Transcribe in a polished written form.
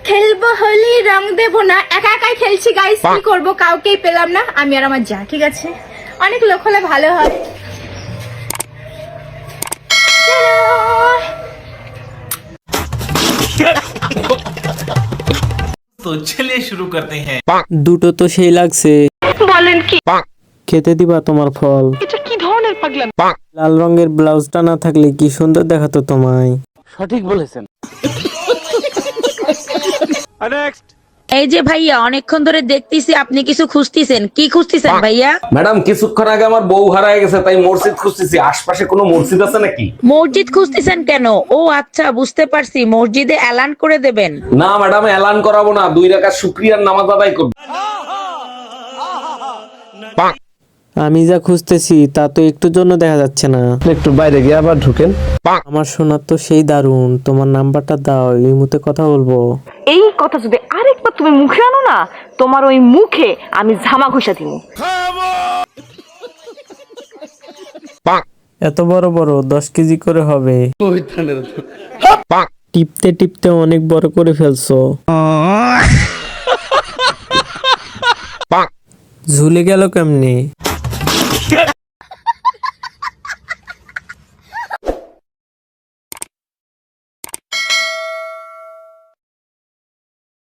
খেলবো হোলি রং দেবো না, একা একাই খেলছি গাইস, কি করবো কাউকেই পেলাম না, আমি আর আমার যা। ঠিক আছে, অনেক লোক হলে ভালো হয়। तो चलिए शुरू करते हैं। দুটো তো সেই লাগছে। বলেন কি? খেতে দিবা তোমার ফল। এটা কি ধরনের পাগলাম? লাল রঙের ব্লাউজটা না থাকলে কি সুন্দর দেখাতো তোমায়। এই যে ভাইয়া, অনেকক্ষণ ধরে দেখতেছি আপনি কিছু খুঁজতেছেন। কি খুঁজতেছেন ভাইয়া? ম্যাডাম কিছুক্ষণ আগে আমার বউ হারায় গেছে, তাই মসজিদ খুঁজতেছি। আশপাশে কোনো মসজিদ আছে নাকি? মসজিদ খুঁজতেছেন কেন? ও আচ্ছা, বুঝতে পারছি, মসজিদে এলান করে দেবেন। না ম্যাডাম, এলান করাবো না, 2 রাকাত শুকরিয়ার নামাজ আদায় করব। আমি যা খুঁজতেছি তা তো একটু জন্য দেখা যাচ্ছে না। একটু বাইরে গিয়ে আবার ঢুকেন। আমার শোনা তো সেই দারুণ, তোমার নাম্বারটা দাও, এই মুহূর্তে কথা বলবো। এই কথা যদি আরেকবার তুমি মুখে আনো না, তোমার ওই মুখে আমি ঝামা ঘষা দিব। এত বড় বড় 10 কেজি করে হবে। টিপতে টিপতে অনেক বড় করে ফেলছো। ঝুলে গেল কেমনে?